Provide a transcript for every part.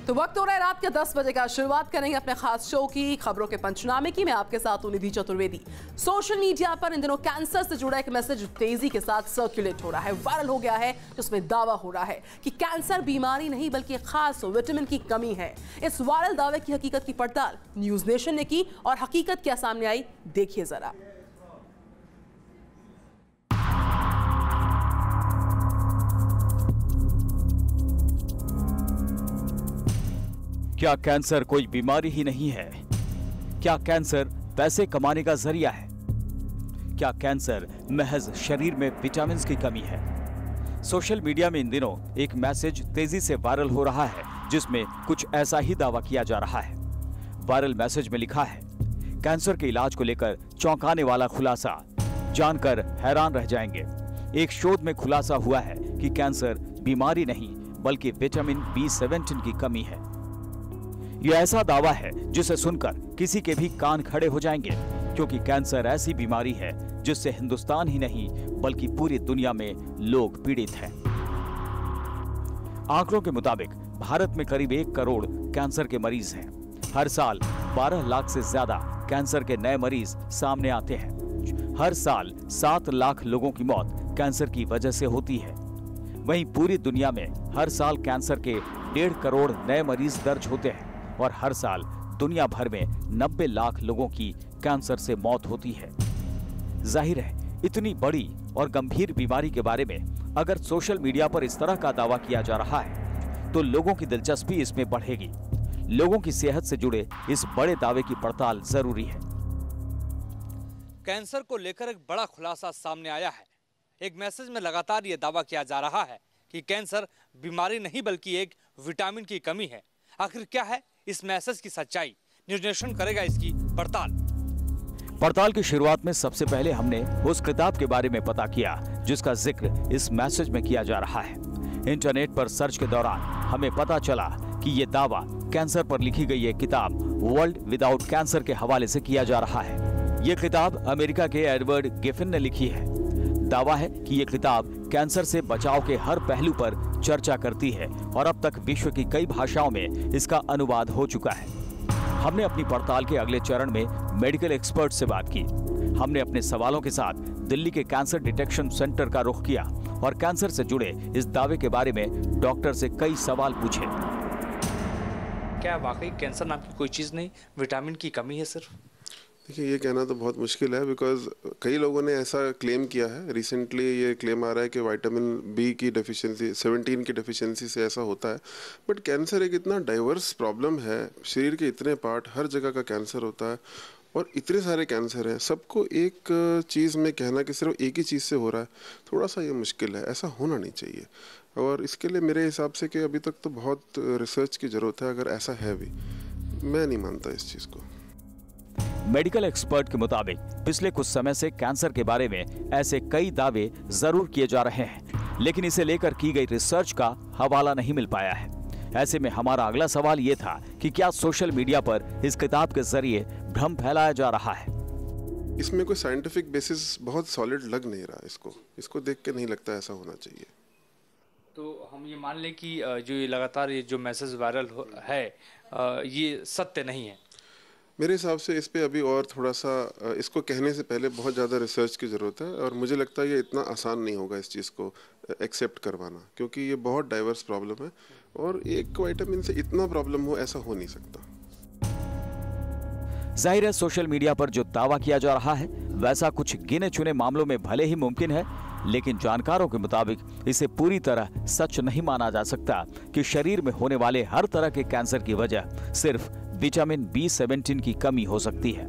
तो वक्त हो रहा है रात के 10 बजे का। शुरुआत करेंगे अपने खास शो की खबरों के पंचनामे की। मैं आपके साथ हूं निधि चतुर्वेदी। सोशल मीडिया पर इन दिनों कैंसर से जुड़ा एक मैसेज तेजी के साथ सर्कुलेट हो रहा है, वायरल हो गया है, जिसमें दावा हो रहा है कि कैंसर बीमारी नहीं बल्कि एक खास विटामिन की कमी है। इस वायरल दावे की हकीकत की पड़ताल न्यूज नेशन ने की और हकीकत क्या सामने आई, देखिए जरा। क्या कैंसर कोई बीमारी ही नहीं है? क्या कैंसर पैसे कमाने का जरिया है? क्या कैंसर महज शरीर में विटामिन की कमी है? सोशल मीडिया में इन दिनों एक मैसेज तेजी से वायरल हो रहा है, जिसमें कुछ ऐसा ही दावा किया जा रहा है। वायरल मैसेज में लिखा है, कैंसर के इलाज को लेकर चौंकाने वाला खुलासा, जानकर हैरान रह जाएंगे। एक शोध में खुलासा हुआ है कि कैंसर बीमारी नहीं बल्कि विटामिन B17 की कमी है। यह ऐसा दावा है जिसे सुनकर किसी के भी कान खड़े हो जाएंगे, क्योंकि कैंसर ऐसी बीमारी है जिससे हिंदुस्तान ही नहीं बल्कि पूरी दुनिया में लोग पीड़ित हैं। आंकड़ों के मुताबिक भारत में करीब 1 करोड़ कैंसर के मरीज हैं। हर साल 12 लाख से ज्यादा कैंसर के नए मरीज सामने आते हैं। हर साल 7 लाख लोगों की मौत कैंसर की वजह से होती है। वहीं पूरी दुनिया में हर साल कैंसर के 1.5 करोड़ नए मरीज दर्ज होते हैं और हर साल दुनिया भर में 90 लाख लोगों की कैंसर से मौत होती है। जाहिर है, इतनी बड़ी और गंभीर बीमारी के बारे में अगर सोशल मीडिया पर इस तरह का दावा किया जा रहा है तो लोगों की दिलचस्पी इसमें बढ़ेगी। लोगों की सेहत से जुड़े इस बड़े दावे की पड़ताल जरूरी है। कैंसर को लेकर एक बड़ा खुलासा सामने आया है। एक मैसेज में लगातार ये दावा किया जा रहा है कि कैंसर बीमारी नहीं बल्कि एक विटामिन की कमी है। आखिर क्या है इस मैसेज की सच्चाई? न्यूज नेशन करेगा इसकी पड़ताल की शुरुआत में सबसे पहले हमने उस किताब के बारे में पता किया जिसका जिक्र इस मैसेज में किया जा रहा है। इंटरनेट पर सर्च के दौरान हमें पता चला कि ये दावा कैंसर पर लिखी गई एक किताब वर्ल्ड विदाउट कैंसर के हवाले से किया जा रहा है। ये किताब अमेरिका के एडवर्ड गिफिन ने लिखी है। दावा है कि ये किताब कैंसर से बचाव के हर पहलू पर चर्चा करती है और अब तक विश्व की कई भाषाओं में इसका अनुवाद हो चुका है। हमने अपनी पड़ताल के अगले चरण में मेडिकल एक्सपर्ट से बात की। हमने अपने सवालों के साथ दिल्ली के कैंसर डिटेक्शन सेंटर का रुख किया और कैंसर से जुड़े इस दावे के बारे में डॉक्टर से कई सवाल पूछे। क्या वाकई कैंसर नाम की कोई चीज़ नहीं, विटामिन की कमी है सिर्फ? देखिए, ये कहना तो बहुत मुश्किल है, बिकॉज कई लोगों ने ऐसा क्लेम किया है। रिसेंटली ये क्लेम आ रहा है कि विटामिन बी की डेफिशिएंसी 17 की डेफिशिएंसी से ऐसा होता है। बट कैंसर एक इतना डाइवर्स प्रॉब्लम है, शरीर के इतने पार्ट, हर जगह का कैंसर होता है और इतने सारे कैंसर हैं, सबको एक चीज़ में कहना कि सिर्फ एक ही चीज़ से हो रहा है, थोड़ा सा ये मुश्किल है। ऐसा होना नहीं चाहिए और इसके लिए मेरे हिसाब से कि अभी तक तो बहुत रिसर्च की ज़रूरत है, अगर ऐसा है भी। मैं नहीं मानता इस चीज़ को। मेडिकल एक्सपर्ट के मुताबिक पिछले कुछ समय से कैंसर के बारे में ऐसे कई दावे जरूर किए जा रहे हैं, लेकिन इसे लेकर की गई रिसर्च का हवाला नहीं मिल पाया है। ऐसे में हमारा अगला सवाल ये था कि क्या सोशल मीडिया पर इस किताब के जरिए भ्रम फैलाया जा रहा है? इसमें कोई साइंटिफिक बेसिस बहुत सॉलिड लग नहीं रहा। इसको देख के नहीं लगता ऐसा होना चाहिए। तो हम ये मान लें कि जो ये लगातार ये जो मैसेज वायरल है ये सत्य नहीं है? मेरे हिसाब से इस पे अभी और थोड़ा सा इसको कहने से पहले बहुत ज़्यादा रिसर्च की ज़रूरत है और मुझे लगता है ये इतना आसान नहीं होगा इस चीज़ को एक्सेप्ट करवाना, क्योंकि ये बहुत डाइवर्स प्रॉब्लम है और एक विटामिन से इतना प्रॉब्लम हो, ऐसा हो नहीं सकता। जाहिर है, सोशल मीडिया पर जो दावा किया जा रहा है वैसा कुछ गिने चुने मामलों में भले ही मुमकिन है, लेकिन जानकारों के मुताबिक इसे पूरी तरह सच नहीं माना जा सकता कि शरीर में होने वाले हर तरह के कैंसर की वजह सिर्फ विटामिन B17 की कमी हो सकती है।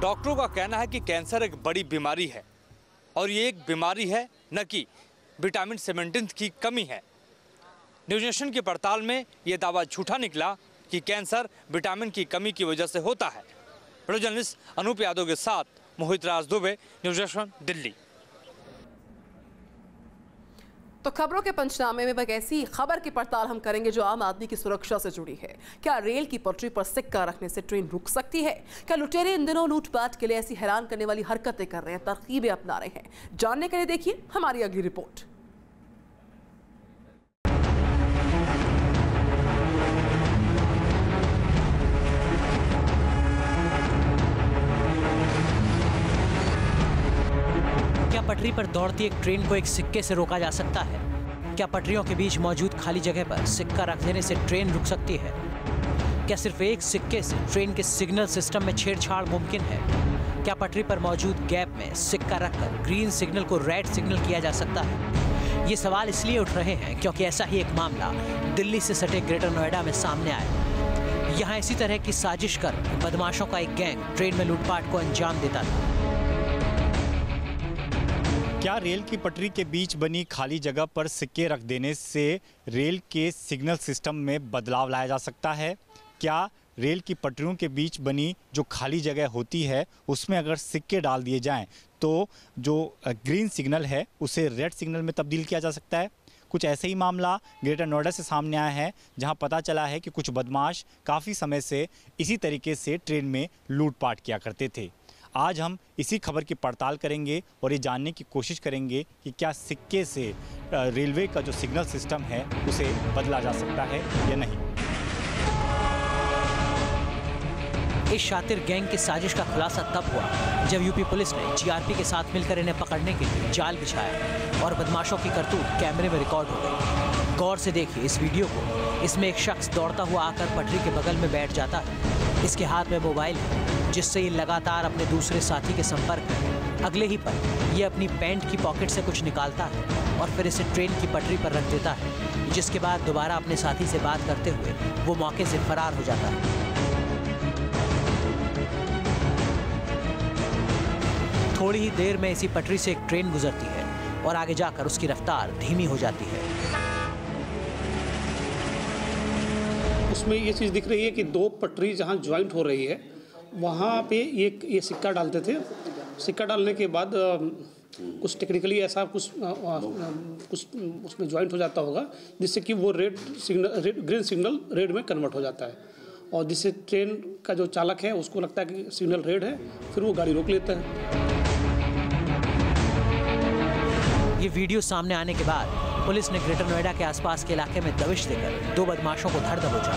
डॉक्टरों का कहना है कि कैंसर एक बड़ी बीमारी है और ये एक बीमारी है, न कि विटामिन 17 की कमी है। न्यूज नेशन की पड़ताल में यह दावा झूठा निकला कि कैंसर विटामिन की कमी की वजह से होता है। वीडियो जर्नलिस्ट अनूप यादव के साथ मोहित राज दुबे, न्यूज नेशन, दिल्ली। तो खबरों के पंचनामे में एक ऐसी खबर की पड़ताल हम करेंगे जो आम आदमी की सुरक्षा से जुड़ी है। क्या रेल की पटरी पर सिक्का रखने से ट्रेन रुक सकती है? क्या लुटेरे इन दिनों लूटपाट के लिए ऐसी हैरान करने वाली हरकतें कर रहे हैं, तरकीबें अपना रहे हैं? जानने के लिए देखिए हमारी अगली रिपोर्ट। क्या पटरी पर दौड़ती एक ट्रेन को एक सिक्के से रोका जा सकता है? क्या पटरियों के बीच मौजूद खाली जगह पर सिक्का रख देने से ट्रेन रुक सकती है? क्या सिर्फ एक सिक्के से ट्रेन के सिग्नल सिस्टम में छेड़छाड़ मुमकिन है? क्या पटरी पर मौजूद गैप में सिक्का रखकर ग्रीन सिग्नल को रेड सिग्नल किया जा सकता है? ये सवाल इसलिए उठ रहे हैं क्योंकि ऐसा ही एक मामला दिल्ली से सटे ग्रेटर नोएडा में सामने आया। यहाँ इसी तरह की साजिश कर बदमाशों का एक गैंग ट्रेन में लूटपाट को अंजाम देता था। क्या रेल की पटरी के बीच बनी खाली जगह पर सिक्के रख देने से रेल के सिग्नल सिस्टम में बदलाव लाया जा सकता है? क्या रेल की पटरियों के बीच बनी जो खाली जगह होती है उसमें अगर सिक्के डाल दिए जाएं तो जो ग्रीन सिग्नल है उसे रेड सिग्नल में तब्दील किया जा सकता है? कुछ ऐसे ही मामला ग्रेटर नोएडा से सामने आया है, जहां पता चला है कि कुछ बदमाश काफ़ी समय से इसी तरीके से ट्रेन में लूटपाट किया करते थे। आज हम इसी खबर की पड़ताल करेंगे और ये जानने की कोशिश करेंगे कि क्या सिक्के से रेलवे का जो सिग्नल सिस्टम है उसे बदला जा सकता है या नहीं। इस शातिर गैंग की साजिश का खुलासा तब हुआ जब यूपी पुलिस ने जीआरपी के साथ मिलकर इन्हें पकड़ने के लिए जाल बिछाया और बदमाशों की करतूत कैमरे में रिकॉर्ड हो गई। गौर से देखिए इस वीडियो को। इसमें एक शख्स दौड़ता हुआ आकर पटरी के बगल में बैठ जाता है। इसके हाथ में मोबाइल है जिससे ये लगातार अपने दूसरे साथी के संपर्क में। अगले ही पल ये अपनी पैंट की पॉकेट से कुछ निकालता है और फिर इसे ट्रेन की पटरी पर रख देता है, जिसके बाद दोबारा अपने साथी से बात करते हुए वो मौके से फरार हो जाता है। थोड़ी ही देर में इसी पटरी से एक ट्रेन गुजरती है और आगे जाकर उसकी रफ्तार धीमी हो जाती है। उसमें ये चीज़ दिख रही है कि दो पटरी जहाँ ज्वाइंट हो रही है वहाँ पे ये सिक्का डालते थे। सिक्का डालने के बाद कुछ टेक्निकली ऐसा कुछ उसमें ज्वाइंट हो जाता होगा जिससे कि वो ग्रीन सिग्नल रेड में कन्वर्ट हो जाता है और जिससे ट्रेन का जो चालक है उसको लगता है कि सिग्नल रेड है, फिर वो गाड़ी रोक लेता है। ये वीडियो सामने आने के बाद पुलिस ने ग्रेटर नोएडा के आसपास के इलाके में दबिश देकर दो बदमाशों को धर दबोचा।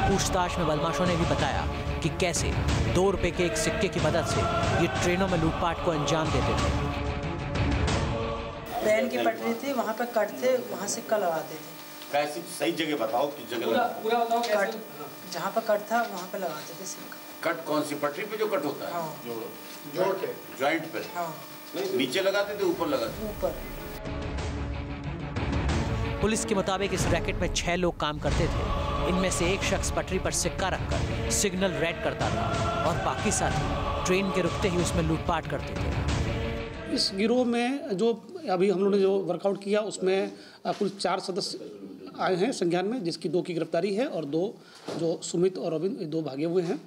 पूछताछ में बदमाशों ने भी बताया कि कैसे 2 रुपए के एक सिक्के की मदद से ये ट्रेनों में लूटपाट को अंजाम देते थे। ट्रेन की पटरी थी, वहाँ पे कट थे, वहाँ सिक्का लगाते थे। कैसी सही जगह बताओ, किस जगह पूरा बताओ कैसे? जहाँ पे कट था वहाँ पे लगाते थे सिक्का। कट कौन सी पटरी पे जो कट होता है? हाँ। जॉइंट पे? हाँ। नीचे लगाते थे, ऊपर लगाते थे? ऊपर। पुलिस के मुताबिक इस रैकेट में 6 लोग काम करते थे। इनमें से एक शख्स पटरी पर सिक्का रखकर सिग्नल रेड करता था और बाकी साथी ट्रेन के रुकते ही उसमें लूटपाट करते थे। इस गिरोह में जो अभी हम लोगों ने जो वर्कआउट किया उसमें कुल 4 सदस्य आए हैं संज्ञान में, जिसकी 2 की गिरफ्तारी है और 2 जो सुमित और रविंद्र, 2 भागे हुए हैं।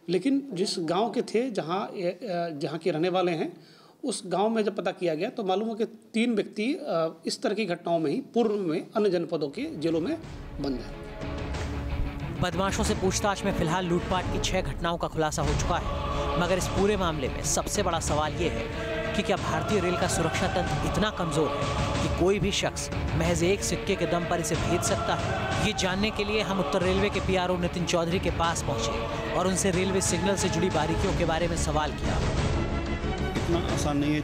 लेकिन जिस गांव के थे जहां के रहने वाले हैं, उस गांव में जब पता किया गया तो मालूम हो कि 3 व्यक्ति इस तरह की घटनाओं में ही पूर्व में अन्य जनपदों के जेलों में बंद हैं। बदमाशों से पूछताछ में फिलहाल लूटपाट की 6 घटनाओं का खुलासा हो चुका है, मगर इस पूरे मामले में सबसे बड़ा सवाल ये है कि क्या भारतीय रेल का सुरक्षा तंत्र इतना कमजोर है कि कोई भी शख्स महज एक सिक्के के दम पर इसे भेज सकता है? ये जानने के लिए हम उत्तर रेलवे के पीआरओ नितिन चौधरी के पास पहुंचे और उनसे रेलवे सिग्नल से जुड़ी बारीकियों के बारे में सवाल किया। इतना आसान नहीं है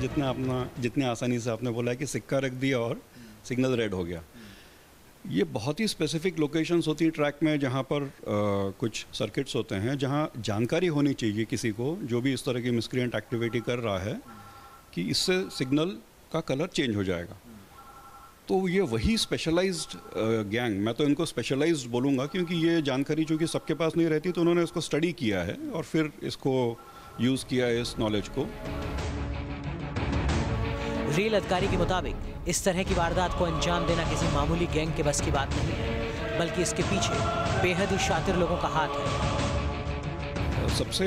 जितने आसानी से आपने बोला है कि सिक्का रख दिया और सिग्नल रेड हो गया। ये बहुत ही स्पेसिफिक लोकेशंस होती हैं ट्रैक में, जहाँ पर कुछ सर्किट्स होते हैं, जहाँ जानकारी होनी चाहिए किसी को जो भी इस तरह की मिसक्रिएंट एक्टिविटी कर रहा है कि इससे सिग्नल का कलर चेंज हो जाएगा। तो ये वही स्पेशलाइज्ड गैंग, मैं तो इनको स्पेशलाइज्ड बोलूँगा क्योंकि ये जानकारी जो कि सबके पास नहीं रहती, तो उन्होंने इसको स्टडी किया है और फिर इसको यूज़ किया है, इस नॉलेज को। रेल अधिकारी के मुताबिक इस तरह की वारदात को अंजाम देना किसी मामूली गैंग के बस की बात नहीं है, बल्कि इसके पीछे बेहद ही शातिर लोगों का हाथ है। सबसे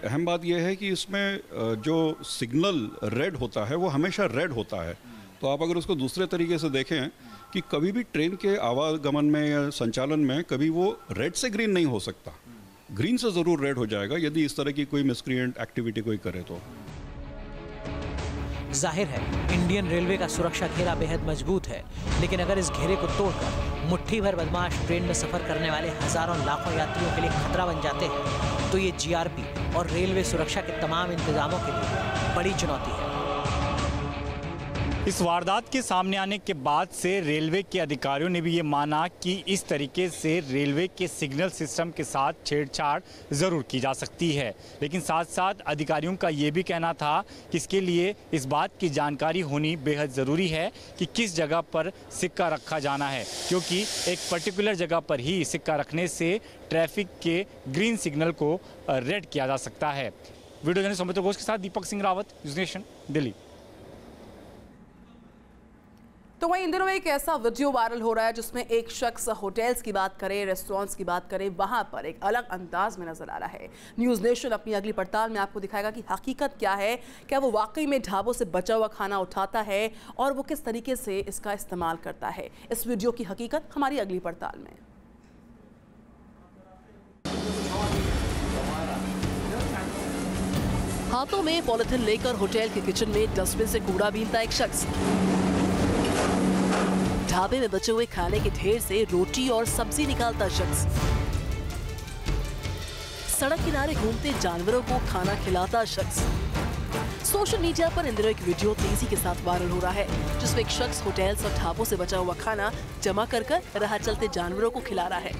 अहम बात यह है कि इसमें जो सिग्नल रेड होता है वो हमेशा रेड होता है। तो आप अगर उसको दूसरे तरीके से देखें कि कभी भी ट्रेन के आवागमन में या संचालन में कभी वो रेड से ग्रीन नहीं हो सकता, ग्रीन से ज़रूर रेड हो जाएगा यदि इस तरह की कोई मिसक्रिएंट एक्टिविटी कोई करे तो। जाहिर है इंडियन रेलवे का सुरक्षा घेरा बेहद मजबूत है, लेकिन अगर इस घेरे को तोड़कर मुट्ठी भर बदमाश ट्रेन में सफर करने वाले हजारों लाखों यात्रियों के लिए खतरा बन जाते हैं, तो ये जीआरपी और रेलवे सुरक्षा के तमाम इंतजामों के लिए बड़ी चुनौती है। इस वारदात के सामने आने के बाद से रेलवे के अधिकारियों ने भी ये माना कि इस तरीके से रेलवे के सिग्नल सिस्टम के साथ छेड़छाड़ ज़रूर की जा सकती है, लेकिन साथ साथ अधिकारियों का ये भी कहना था कि इसके लिए इस बात की जानकारी होनी बेहद ज़रूरी है कि किस जगह पर सिक्का रखा जाना है, क्योंकि एक पर्टिकुलर जगह पर ही सिक्का रखने से ट्रैफिक के ग्रीन सिग्नल को रेड किया जा सकता है। वीडियो जर्नलिस्ट अमित घोष के साथ दीपक सिंह रावत, न्यूज़ नेशन, दिल्ली। तो वहीं इन दिनों एक ऐसा वीडियो वायरल हो रहा है जिसमें एक शख्स होटल्स की बात करे, रेस्टोरेंट्स की बात करे, वहां पर एक अलग अंदाज में नजर आ रहा है। न्यूज़ नेशन अपनी अगली पड़ताल में आपको दिखाएगा कि हकीकत क्या है, क्या वो वाकई में ढाबों से बचा हुआ खाना उठाता है और वो किस तरीके से इसका इस्तेमाल करता है। इस वीडियो की हकीकत हमारी अगली पड़ताल में। हाथों में पॉलिथीन लेकर होटल के किचन में डस्टबिन से कूड़ा बीनता एक शख्स। ढाबे में बचे हुए खाने के ढेर से रोटी और सब्जी निकालता शख्स। सड़क किनारे घूमते जानवरों को खाना खिलाता शख्स। सोशल मीडिया पर इन दिनों एक वीडियो तेजी के साथ वायरल हो रहा है जिसमें एक शख्स होटल्स और ढाबों से बचा हुआ खाना जमा कर राह चलते जानवरों को खिला रहा है।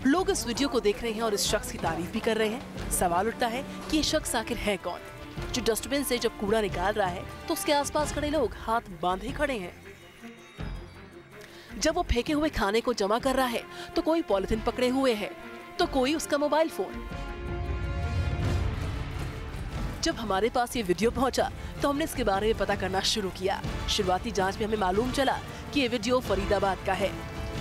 लोग इस वीडियो को देख रहे हैं और इस शख्स की तारीफ भी कर रहे हैं। सवाल उठता है कि ये शख्स आखिर है कौन, जो डस्टबिन से जब कूड़ा निकाल रहा है तो उसके आसपास खड़े लोग हाथ बांधे खड़े हैं। जब वो फेंके हुए खाने को जमा कर रहा है तो कोई पॉलिथीन पकड़े हुए है तो कोई उसका मोबाइल फोन। जब हमारे पास ये वीडियो पहुंचा तो हमने इसके बारे में पता करना शुरू किया। शुरुआती जांच में हमें मालूम चला कि ये वीडियो फरीदाबाद का है,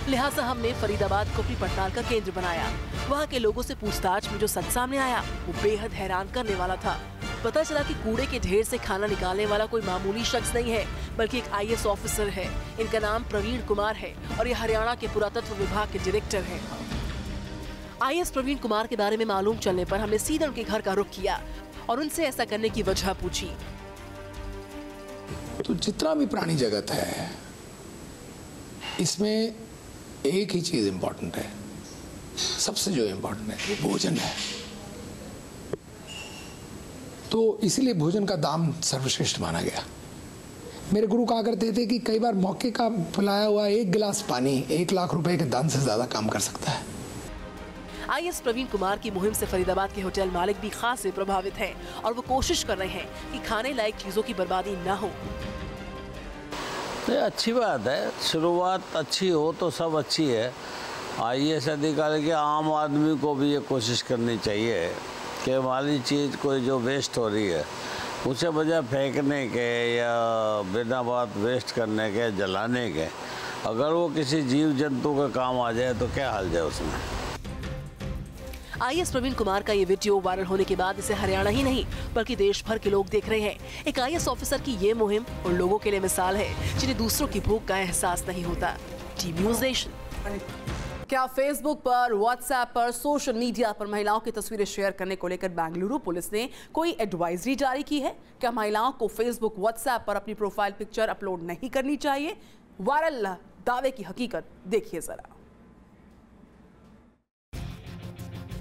लिहाजा हमने फरीदाबाद को अपनी पड़ताल का केंद्र बनाया। वहाँ के लोगों से पूछताछ में जो सच सामने आया वो बेहद हैरान करने वाला था। पता चला कि कूड़े के ढेर से खाना निकालने वाला कोई मामूली शख्स नहीं है, बल्कि एक IAS ऑफिसर है। इनका नाम प्रवीण कुमार है और ये हरियाणा के पुरातत्व विभाग के डायरेक्टर हैं। IAS प्रवीण कुमार के बारे में मालूम चलने पर हमने सीधे उनके घर का रुख किया और उनसे ऐसा करने की वजह पूछी। तो जितना भी प्राणी जगत है इसमें एक ही चीज इंपॉर्टेंट है, सबसे जो इंपॉर्टेंट है वो भोजन है। तो इसीलिए भोजन का दाम सर्वश्रेष्ठ माना गया। मेरे गुरु कहा करते थे कि कई बार मौके का पिलाया हुआ एक गिलास पानी 1 लाख रुपए के दान से ज्यादा काम कर सकता है। IAS प्रवीण कुमार की मुहिम से फरीदाबाद के होटल मालिक भी खासे प्रभावित हैं और वो कोशिश कर रहे हैं कि खाने लायक चीजों की बर्बादी ना हो। अच्छी बात है, शुरुआत अच्छी हो तो सब अच्छी है। IAS अधिकारी के आम आदमी को भी ये कोशिश करनी चाहिए कि हमारी चीज़ कोई जो वेस्ट हो रही है उसे बजाय फेंकने के या बिना बात वेस्ट करने के, जलाने के, अगर वो किसी जीव जंतु का काम आ जाए तो क्या हाल जाए उसमें। IAS प्रवीण कुमार का ये वीडियो वायरल होने के बाद इसे हरियाणा ही नहीं बल्कि देश भर के लोग देख रहे हैं। एक IAS ऑफिसर की ये मुहिम उन लोगों के लिए मिसाल है जिन्हें दूसरों की भूख का एहसास नहीं होता। TV news nation. क्या फेसबुक पर, व्हाट्सएप पर, सोशल मीडिया पर महिलाओं की तस्वीरें शेयर करने को लेकर बेंगलुरु पुलिस ने कोई एडवाइजरी जारी की है? क्या महिलाओं को फेसबुक, व्हाट्सएप पर अपनी प्रोफाइल पिक्चर अपलोड नहीं करनी चाहिए? वायरल दावे की हकीकत देखिए जरा।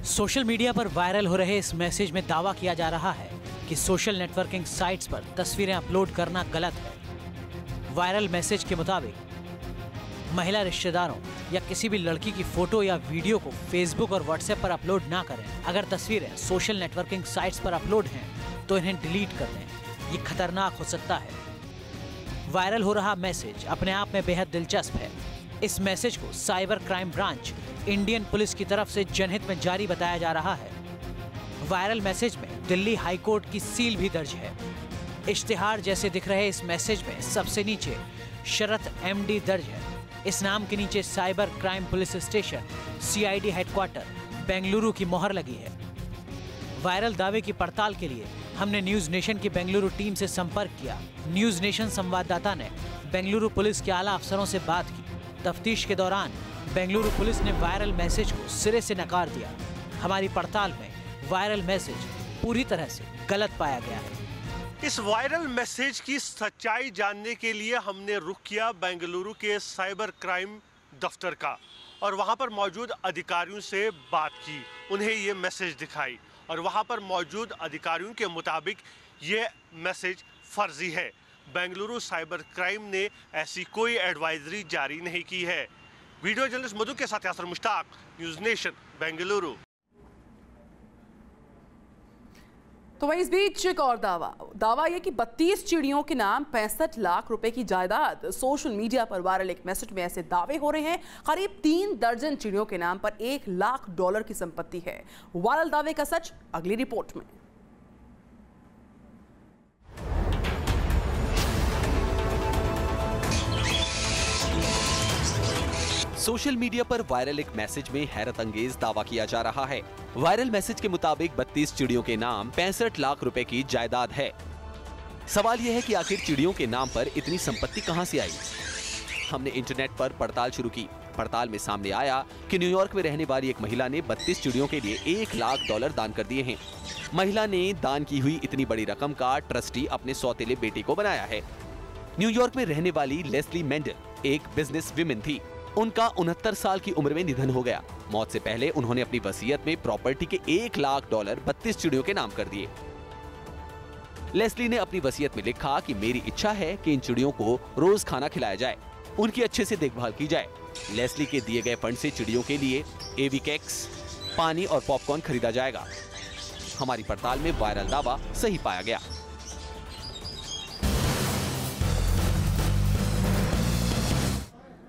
सोशल मीडिया पर वायरल हो रहे इस मैसेज में दावा किया जा रहा है कि सोशल नेटवर्किंग साइट्स पर तस्वीरें अपलोड करना गलत है। वायरल मैसेज के मुताबिक महिला रिश्तेदारों या किसी भी लड़की की फोटो या वीडियो को फेसबुक और व्हाट्सएप पर अपलोड ना करें। अगर तस्वीरें सोशल नेटवर्किंग साइट्स पर अपलोड हैं तो इन्हें डिलीट कर दें, ये खतरनाक हो सकता है। वायरल हो रहा मैसेज अपने आप में बेहद दिलचस्प है। इस मैसेज को cyber crime branch Indian police की तरफ से जनहित में जारी बताया जा रहा है। वायरल मैसेज में दिल्ली हाई कोर्ट की सील भी दर्ज है। इश्तिहार जैसे दिख रहे इस मैसेज में सबसे नीचे शरत MD दर्ज है। इस नाम के नीचे cyber crime police station CID headquarter Bengaluru की मोहर लगी है। वायरल दावे की पड़ताल के लिए हमने न्यूज़ नेशन की बेंगलुरु टीम से संपर्क किया। न्यूज़ नेशन संवाददाता ने बेंगलुरु पुलिस के आला अफसरों से बात की। तफ्तीश के दौरान बेंगलुरु पुलिस ने वायरल मैसेज को सिरे से नकार दिया। हमारी पड़ताल में वायरल मैसेज पूरी तरह से गलत पाया गया है। इस वायरल मैसेज की सच्चाई जानने के लिए हमने रुख किया बेंगलुरु के साइबर क्राइम दफ्तर का और वहां पर मौजूद अधिकारियों से बात की। उन्हें ये मैसेज दिखाई और वहां पर मौजूद अधिकारियों के मुताबिक ये मैसेज फर्जी है। बेंगलुरु साइबर क्राइम ने ऐसी कोई एडवाइजरी जारी नहीं की है। वीडियो जर्नलिस्ट मधु के साथ यासर मुश्ताक, न्यूज़ नेशन, बेंगलुरु। तो वहीं इस बीच एक और दावा यह कि 32 चिड़ियों के नाम 65 लाख रुपए की जायदाद। सोशल मीडिया पर वायरल एक मैसेज में ऐसे दावे हो रहे हैं। करीब 3 दर्जन चिड़ियों के नाम पर $1 लाख की संपत्ति है। वायरल दावे का सच अगली रिपोर्ट में। सोशल मीडिया पर वायरल एक मैसेज में हैरत अंगेज दावा किया जा रहा है। वायरल मैसेज के मुताबिक 32 चिड़ियों के नाम 65 लाख रुपए की जायदाद है। सवाल यह है कि आखिर चिड़ियों के नाम पर इतनी संपत्ति कहां से आई? हमने इंटरनेट पर पड़ताल शुरू की। पड़ताल में सामने आया कि न्यूयॉर्क में रहने वाली एक महिला ने 32 चिड़ियों के लिए $1 लाख दान कर दिए हैं। महिला ने दान की हुई इतनी बड़ी रकम का ट्रस्टी अपने सौतेले बेटे को बनाया है। न्यूयॉर्क में रहने वाली लेस्ली मेंडल एक बिजनेस विमेन थी। उनका 69 साल की उम्र में निधन हो गया। मौत से पहले उन्होंने अपनी वसीयत में प्रॉपर्टी के $1 लाख 32 चिड़ियों के नाम कर दिए। लेस्ली ने अपनी वसीयत में लिखा कि मेरी इच्छा है कि इन चिड़ियों को रोज खाना खिलाया जाए, उनकी अच्छे से देखभाल की जाए। लेस्ली के दिए गए फंड से चिड़ियों के लिए एवी केक्स, पानी और पॉपकॉर्न खरीदा जाएगा। हमारी पड़ताल में वायरल दावा सही पाया गया।